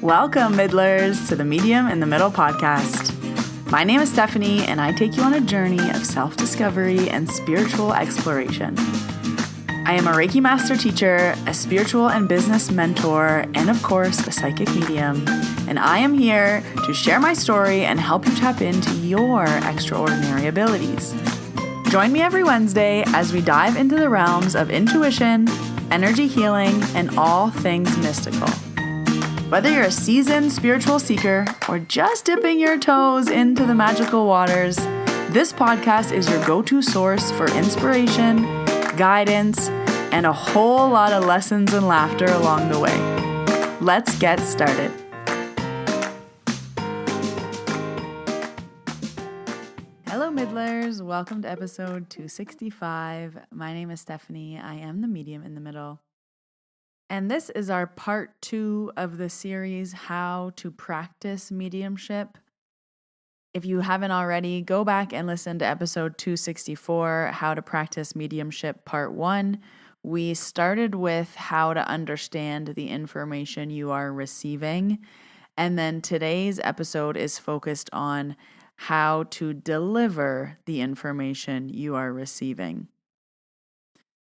Welcome, Middlers, to the Medium in the Middle podcast. My name is Stephanie, and I take you on a journey of self-discovery and spiritual exploration. I am a Reiki master teacher, a spiritual and business mentor, and of course, a psychic medium. And I am here to share my story and help you tap into your extraordinary abilities. Join me every Wednesday as we dive into the realms of intuition, energy healing, and all things mystical. Whether you're a seasoned spiritual seeker or just dipping your toes into the magical waters, this podcast is your go-to source for inspiration, guidance, and a whole lot of lessons and laughter along the way. Let's get started. Hello, Middlers. Welcome to episode 265. My name is Stephanie. I am the medium in the middle. And this is our part 2 of the series, How to Practice Mediumship. If you haven't already, go back and listen to episode 264, How to Practice Mediumship Part 1. We started with how to understand the information you are receiving. And then today's episode is focused on how to deliver the information you are receiving.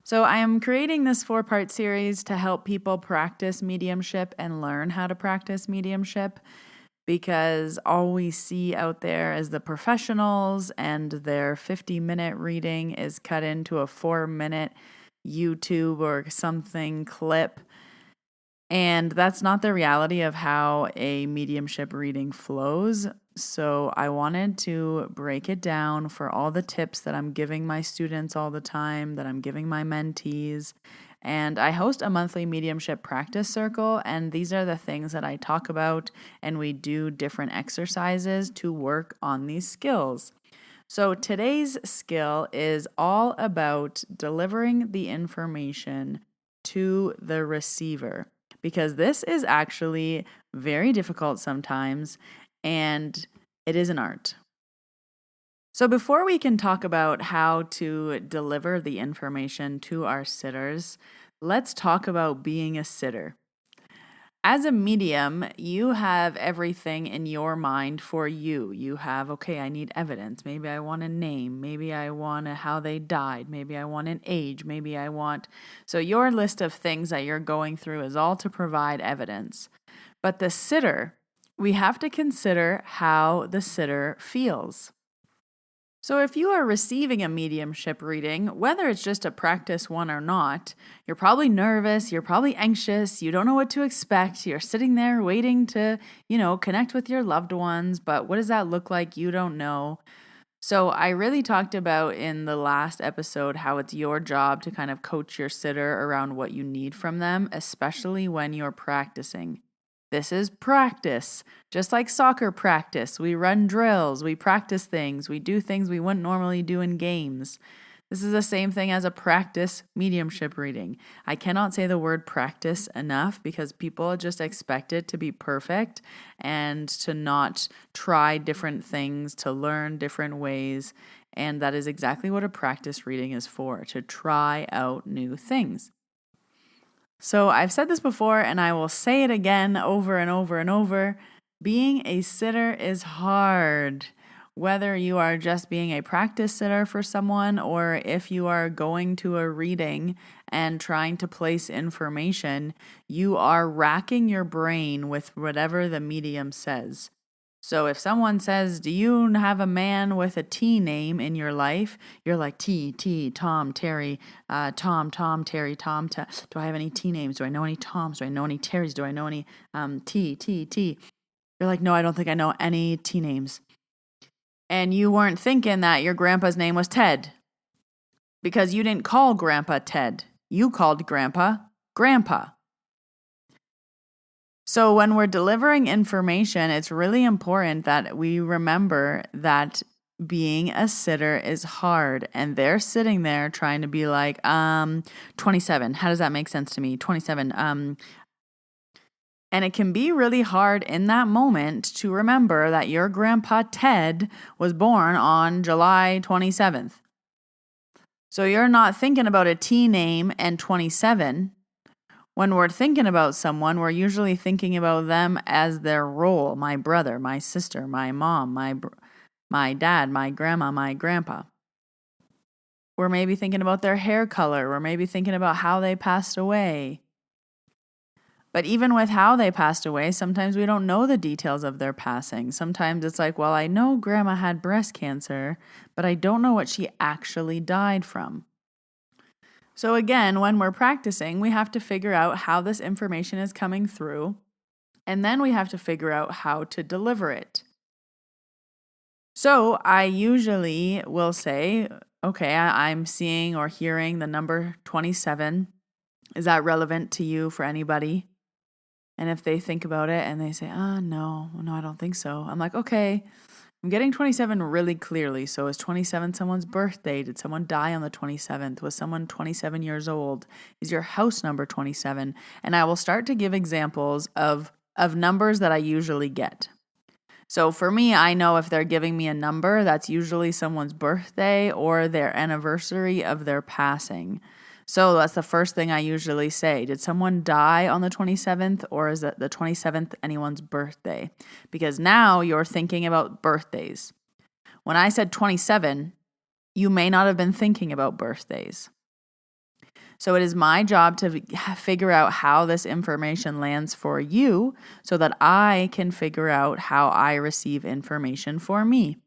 So I am creating this 4-part series to help people practice mediumship and learn how to practice mediumship, because all we see out there is the professionals, and their 50-minute reading is cut into a 4-minute YouTube or something clip. And that's not the reality of how a mediumship reading flows. So I wanted to break it down for all the tips that I'm giving my students all the time, that I'm giving my mentees. And I host a monthly mediumship practice circle, and these are the things that I talk about, and we do different exercises to work on these skills. So today's skill is all about delivering the information to the receiver, because this is actually very difficult sometimes, and it is an art. So before we can talk about how to deliver the information to our sitters, let's talk about being a sitter. As a medium, you have everything in your mind for you. You have, okay, I need evidence. Maybe I want a name. Maybe I want how they died. Maybe I want an age. Maybe I want... So your list of things that you're going through is all to provide evidence. But the sitter, we have to consider how the sitter feels. So if you are receiving a mediumship reading, whether it's just a practice one or not, you're probably nervous, you're probably anxious, you don't know what to expect, you're sitting there waiting to, connect with your loved ones, but what does that look like? You don't know. So I really talked about in the last episode how it's your job to kind of coach your sitter around what you need from them, especially when you're practicing. This is practice, just like soccer practice. We run drills, we practice things, we do things we wouldn't normally do in games. This is the same thing as a practice mediumship reading. I cannot say the word practice enough because people just expect it to be perfect and to not try different things, to learn different ways. And that is exactly what a practice reading is for, to try out new things. So I've said this before, and I will say it again over and over and over. Being a sitter is hard. Whether you are just being a practice sitter for someone, or if you are going to a reading and trying to place information, you are racking your brain with whatever the medium says. So if someone says, do you have a man with a T name in your life? You're like, T, Tom, Terry, Tom, Terry, Tom. Do I have any T names? Do I know any Toms? Do I know any Terrys? Do I know any T? You're like, no, I don't think I know any T names. And you weren't thinking that your grandpa's name was Ted, because you didn't call Grandpa Ted. You called Grandpa. So when we're delivering information, it's really important that we remember that being a sitter is hard, and they're sitting there trying to be like, 27. How does that make sense to me? 27. And it can be really hard in that moment to remember that your grandpa Ted was born on July 27th. So you're not thinking about a T name and 27. When we're thinking about someone, we're usually thinking about them as their role: my brother, my sister, my mom, my dad, my grandma, my grandpa. We're maybe thinking about their hair color. We're maybe thinking about how they passed away. But even with how they passed away, sometimes we don't know the details of their passing. Sometimes it's like, well, I know grandma had breast cancer, but I don't know what she actually died from. So again, when we're practicing, we have to figure out how this information is coming through, and then we have to figure out how to deliver it. So I usually will say, okay, I'm seeing or hearing the number 27. Is that relevant to you for anybody? And if they think about it and they say, no, I don't think so. I'm like, okay, I'm getting 27 really clearly. So is 27 someone's birthday? Did someone die on the 27th? Was someone 27 years old? Is your house number 27? And I will start to give examples of numbers that I usually get. So for me, I know if they're giving me a number, that's usually someone's birthday or their anniversary of their passing. So that's the first thing I usually say. Did someone die on the 27th, or is it the 27th anyone's birthday? Because now you're thinking about birthdays. When I said 27, you may not have been thinking about birthdays. So it is my job to figure out how this information lands for you so that I can figure out how I receive information for me.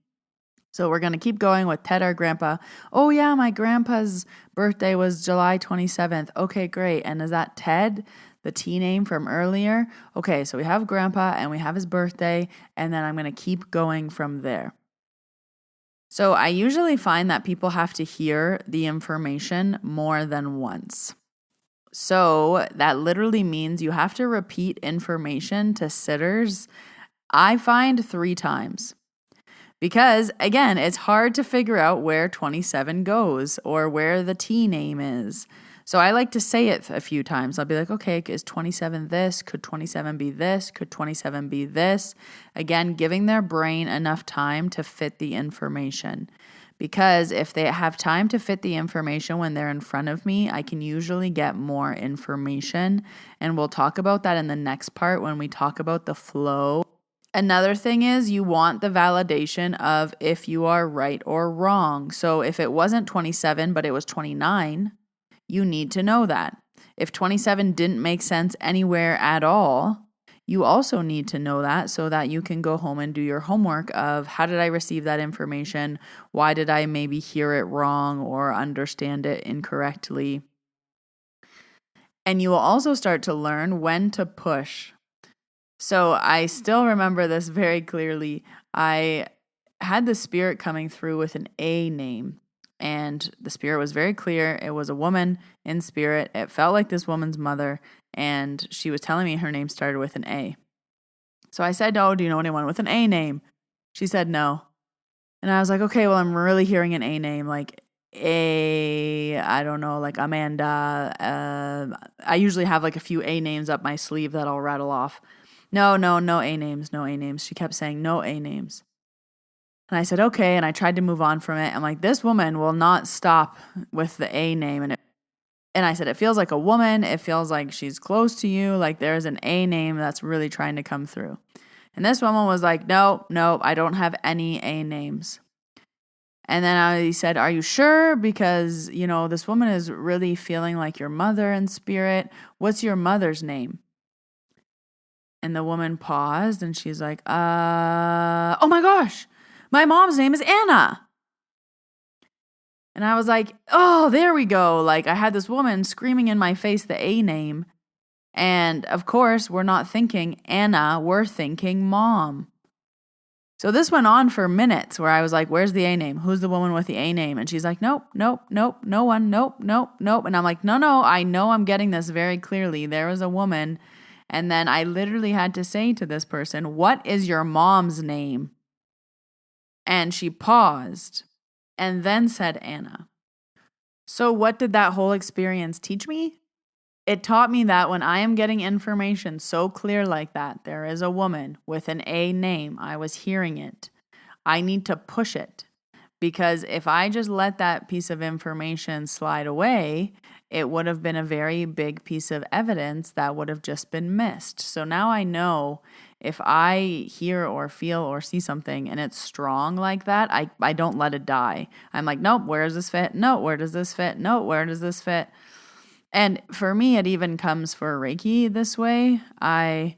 So we're going to keep going with Ted, our grandpa. Oh yeah, my grandpa's birthday was July 27th. Okay, great. And is that Ted, the T name from earlier? Okay, so we have grandpa and we have his birthday, and then I'm going to keep going from there. So I usually find that people have to hear the information more than once. So that literally means you have to repeat information to sitters, I find 3 times. Because, again, it's hard to figure out where 27 goes or where the T name is. So I like to say it a few times. I'll be like, okay, is 27 this? Could 27 be this? Could 27 be this? Again, giving their brain enough time to fit the information. Because if they have time to fit the information when they're in front of me, I can usually get more information. And we'll talk about that in the next part when we talk about the flow. Another thing is you want the validation of if you are right or wrong. So if it wasn't 27, but it was 29, you need to know that. If 27 didn't make sense anywhere at all, you also need to know that so that you can go home and do your homework of how did I receive that information? Why did I maybe hear it wrong or understand it incorrectly? And you will also start to learn when to push. So I still remember this very clearly. I had the spirit coming through with an A name, and the spirit was very clear. It was a woman in spirit. It felt like this woman's mother, and she was telling me her name started with an A. So I said, "Oh, do you know anyone with an A name?" She said no. And I was like, okay, well, I'm really hearing an A name, like I don't know, like Amanda. I usually have like a few A names up my sleeve that I'll rattle off. No A names, no A names. She kept saying no A names. And I said, okay. And I tried to move on from it. I'm like, this woman will not stop with the A name. And I said, it feels like a woman. It feels like she's close to you. Like there's an A name that's really trying to come through. And this woman was like, no, I don't have any A names. And then I said, are you sure? Because, this woman is really feeling like your mother in spirit. What's your mother's name? And the woman paused and she's like, oh my gosh, my mom's name is Anna. And I was like, oh, there we go. Like I had this woman screaming in my face the A name. And of course, we're not thinking Anna, we're thinking mom. So this went on for minutes where I was like, where's the A name? Who's the woman with the A name? And she's like, nope, no one, nope. And I'm like, no, I know I'm getting this very clearly. There was a woman. And then I literally had to say to this person, what is your mom's name? And she paused and then said Anna. So what did that whole experience teach me? It taught me that when I am getting information so clear like that, there is a woman with an A name, I was hearing it. I need to push it. Because if I just let that piece of information slide away, it would have been a very big piece of evidence that would have just been missed. So now I know if I hear or feel or see something and it's strong like that, I don't let it die. I'm like, nope, where does this fit? No, where does this fit? No, where does this fit? And for me, it even comes for Reiki this way. I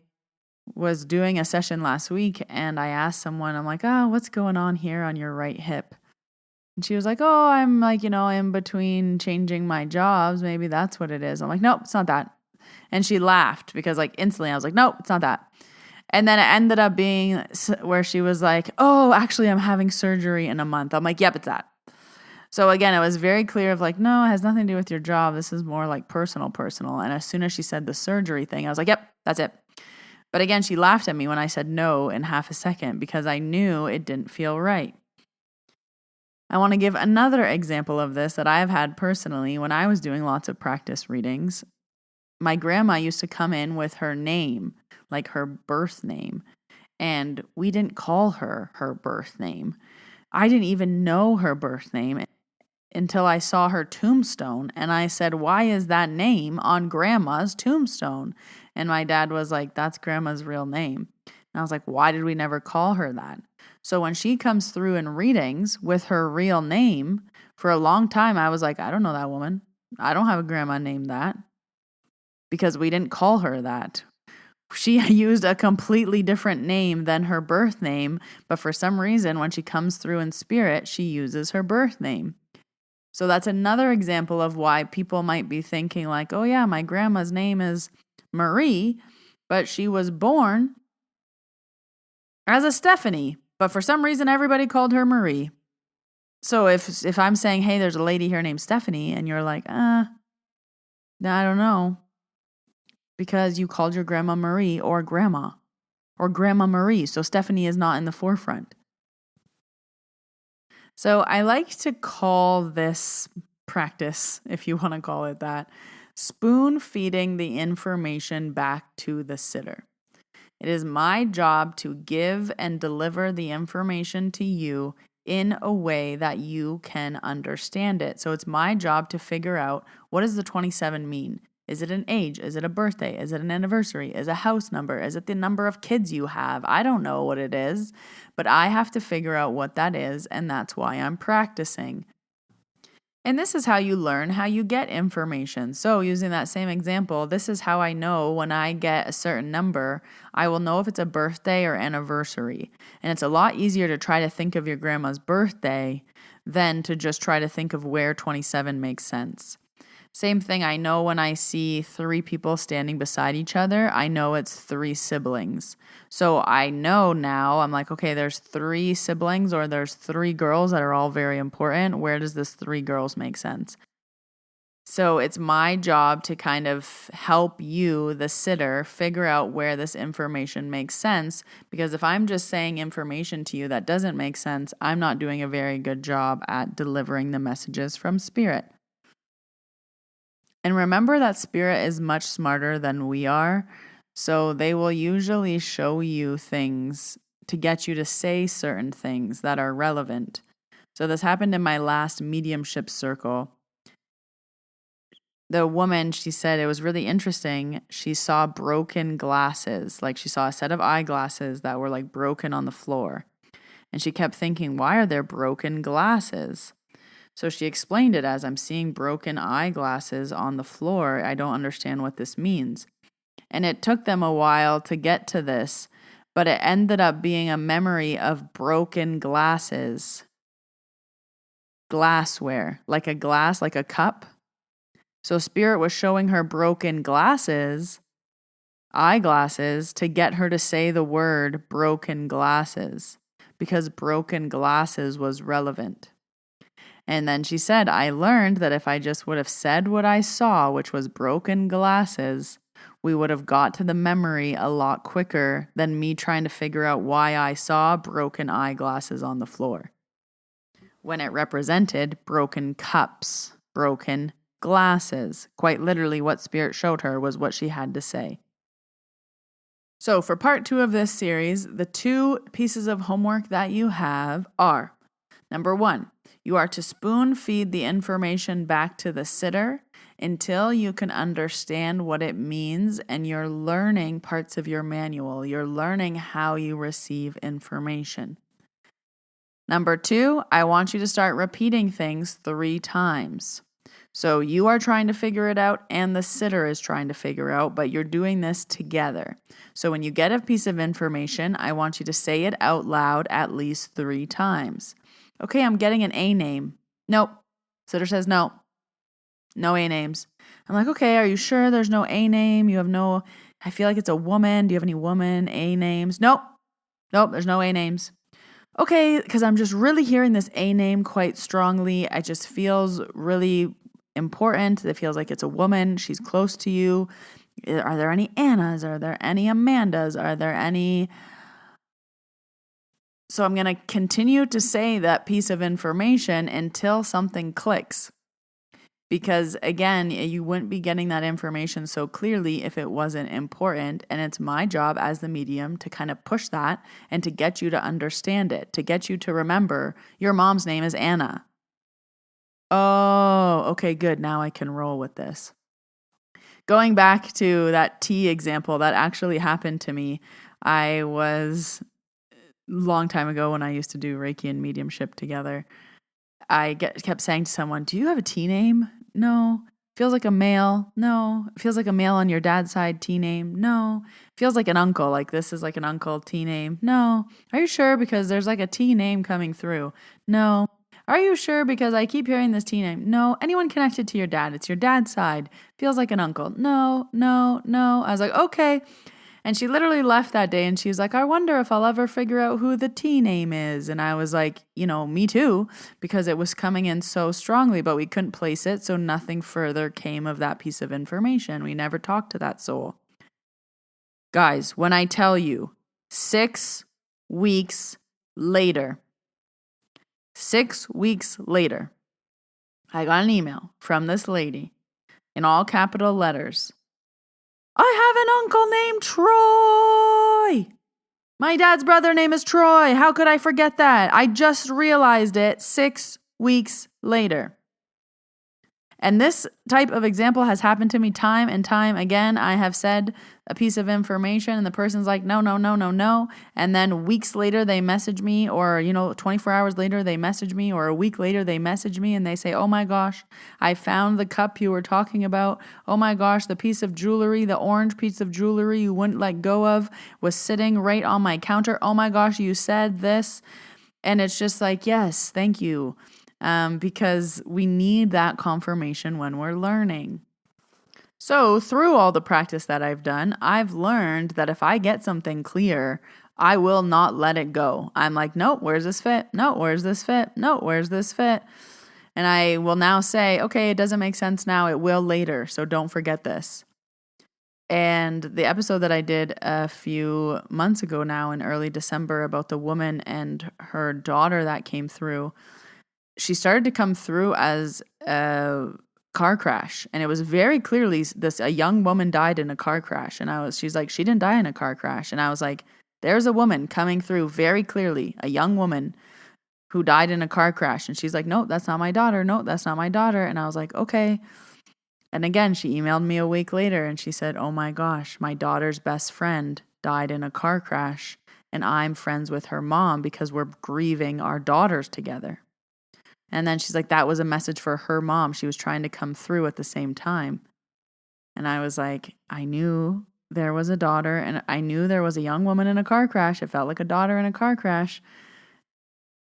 was doing a session last week and I asked someone, I'm like, oh, what's going on here on your right hip? And she was like, oh, I'm like, in between changing my jobs. Maybe that's what it is. I'm like, nope, it's not that. And she laughed because like instantly I was like, nope, it's not that. And then it ended up being where she was like, oh, actually I'm having surgery in a month. I'm like, yep, it's that. So again, it was very clear of like, no, it has nothing to do with your job. This is more like personal. And as soon as she said the surgery thing, I was like, yep, that's it. But again, she laughed at me when I said no in half a second because I knew it didn't feel right. I want to give another example of this that I've had personally when I was doing lots of practice readings. My grandma used to come in with her name, like her birth name, and we didn't call her birth name. I didn't even know her birth name until I saw her tombstone, and I said, why is that name on Grandma's tombstone? And my dad was like, that's Grandma's real name. And I was like, why did we never call her that? So when she comes through in readings with her real name, for a long time, I was like, I don't know that woman. I don't have a grandma named that because we didn't call her that. She used a completely different name than her birth name, but for some reason, when she comes through in spirit, she uses her birth name. So that's another example of why people might be thinking like, oh yeah, my grandma's name is Marie, but she was born as a Stephanie. But for some reason, everybody called her Marie. So if I'm saying, hey, there's a lady here named Stephanie, and you're like, I don't know, because you called your grandma Marie or Grandma Marie. So Stephanie is not in the forefront. So I like to call this practice, if you want to call it that, spoon feeding the information back to the sitter. It is my job to give and deliver the information to you in a way that you can understand it. So it's my job to figure out, what does the 27 mean? Is it an age? Is it a birthday? Is it an anniversary? Is it a house number? Is it the number of kids you have? I don't know what it is, but I have to figure out what that is, and that's why I'm practicing. And this is how you learn how you get information. So using that same example, this is how I know when I get a certain number, I will know if it's a birthday or anniversary. And it's a lot easier to try to think of your grandma's birthday than to just try to think of where 27 makes sense. Same thing, I know when I see 3 people standing beside each other, I know it's 3 siblings. So I know now, I'm like, okay, there's 3 siblings or there's 3 girls that are all very important. Where does this 3 girls make sense? So it's my job to kind of help you, the sitter, figure out where this information makes sense. Because if I'm just saying information to you that doesn't make sense, I'm not doing a very good job at delivering the messages from spirit. And remember that spirit is much smarter than we are. So they will usually show you things to get you to say certain things that are relevant. So this happened in my last mediumship circle. The woman, she said it was really interesting. She saw broken glasses, like she saw a set of eyeglasses that were like broken on the floor. And she kept thinking, why are there broken glasses? So she explained it as, I'm seeing broken eyeglasses on the floor. I don't understand what this means. And it took them a while to get to this, but it ended up being a memory of broken glasses. Glassware, like a glass, like a cup. So Spirit was showing her broken glasses, eyeglasses, to get her to say the word broken glasses, because broken glasses was relevant. And then she said, I learned that if I just would have said what I saw, which was broken glasses, we would have got to the memory a lot quicker than me trying to figure out why I saw broken eyeglasses on the floor, when it represented broken cups, broken glasses. Quite literally, what Spirit showed her was what she had to say. So for part 2 of this series, the 2 pieces of homework that you have are, number 1, you are to spoon feed the information back to the sitter until you can understand what it means and you're learning parts of your manual. You're learning how you receive information. Number 2, I want you to start repeating things 3 times. So you are trying to figure it out and the sitter is trying to figure out, but you're doing this together. So when you get a piece of information, I want you to say it out loud at least 3 times. Okay, I'm getting an A name. Nope. Sitter says no. No A names. I'm like, okay, are you sure there's no A name? I feel like it's a woman. Do you have any woman A names? Nope. Nope, there's no A names. Okay, because I'm just really hearing this A name quite strongly. It just feels really important. It feels like it's a woman. She's close to you. Are there any Annas? Are there any Amandas? Are there any... So I'm going to continue to say that piece of information until something clicks. Because again, you wouldn't be getting that information so clearly if it wasn't important. And it's my job as the medium to kind of push that and to get you to understand it, to get you to remember your mom's name is Anna. Oh, okay, good. Now I can roll with this. Going back to that tea example, that actually happened to me. I was long time ago when I used to do Reiki and mediumship together. I kept saying to someone, do you have a tea name? No. Feels like a male? No. Feels like a male on your dad's side tea name? No. Feels like an uncle, like this is like an uncle tea name? No. Are you sure? Because there's like a tea name coming through. No. Are you sure? Because I keep hearing this tea name. No. Anyone connected to your dad? It's your dad's side. Feels like an uncle. No. I was like, okay. And she literally left that day and she was like, I wonder if I'll ever figure out who the tea name is. And I was like, me too, because it was coming in so strongly, but we couldn't place it. So nothing further came of that piece of information. We never talked to that soul. Guys, when I tell you 6 weeks later, I got an email from this lady in all capital letters. I have an uncle named Troy. My dad's brother name is Troy. How could I forget that? I just realized it 6 weeks later. And this type of example has happened to me time and time again. I have said a piece of information and the person's like, no. And then weeks later they message me, or, 24 hours later they message me, or a week later they message me and they say, oh my gosh, I found the cup you were talking about. Oh my gosh, the piece of jewelry, the orange piece of jewelry you wouldn't let go of was sitting right on my counter. Oh my gosh, you said this. And it's just like, yes, thank you. Because we need that confirmation when we're learning. So through all the practice that I've done, I've learned that if I get something clear, I will not let it go. I'm like, nope, where's this fit? No, where's this fit? No, where's this fit? And I will now say, okay, it doesn't make sense now. It will later. So don't forget this. And the episode that I did a few months ago now in early December about the woman and her daughter that came through, she started to come through as a car crash. And it was very clearly a young woman died in a car crash. And she's like, she didn't die in a car crash. And I was like, there's a woman coming through very clearly, a young woman who died in a car crash. And she's like, no, that's not my daughter. No, that's not my daughter. And I was like, okay. And again, she emailed me a week later and she said, oh my gosh, my daughter's best friend died in a car crash. And I'm friends with her mom because we're grieving our daughters together. And then she's like, that was a message for her mom. She was trying to come through at the same time. And I was like, I knew there was a daughter and I knew there was a young woman in a car crash. It felt like a daughter in a car crash.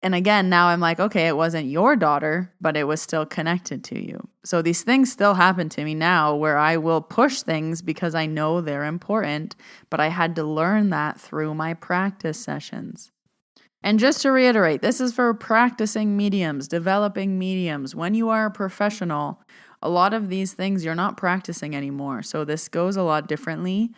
And again, now I'm like, okay, it wasn't your daughter, but it was still connected to you. So these things still happen to me now where I will push things because I know they're important, but I had to learn that through my practice sessions. And just to reiterate, this is for practicing mediums, developing mediums. When you are a professional, a lot of these things you're not practicing anymore. So this goes a lot differently.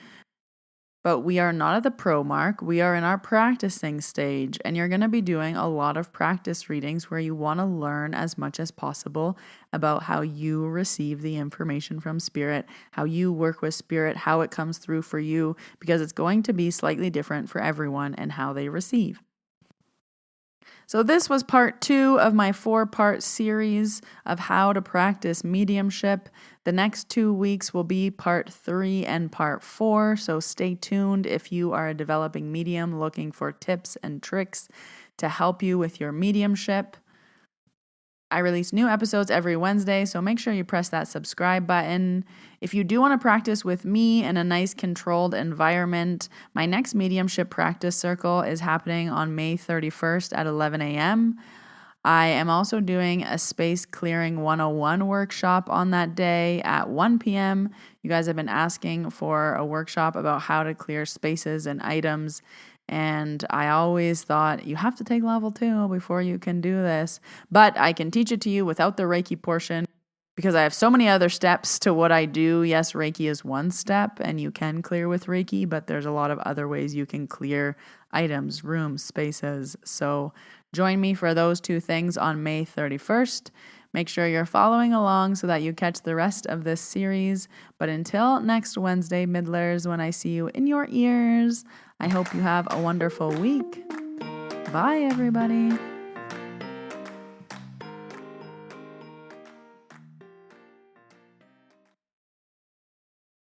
But we are not at the pro mark. We are in our practicing stage. And you're going to be doing a lot of practice readings where you want to learn as much as possible about how you receive the information from spirit, how you work with spirit, how it comes through for you, because it's going to be slightly different for everyone and how they receive. So this was part 2 of my 4-part series of how to practice mediumship. The next 2 weeks will be part 3 and part 4, so stay tuned if you are a developing medium looking for tips and tricks to help you with your mediumship. I release new episodes every Wednesday, so make sure you press that subscribe button. If you do want to practice with me in a nice controlled environment, my next mediumship practice circle is happening on May 31st at 11 a.m. I am also doing a Space Clearing 101 workshop on that day at 1 p.m. You guys have been asking for a workshop about how to clear spaces and items. And I always thought you have to take level 2 before you can do this. But I can teach it to you without the Reiki portion because I have so many other steps to what I do. Yes, Reiki is one step and you can clear with Reiki, but there's a lot of other ways you can clear items, rooms, spaces. So join me for those 2 things on May 31st. Make sure you're following along so that you catch the rest of this series. But until next Wednesday, Middlers, when I see you in your ears, I hope you have a wonderful week. Bye, everybody.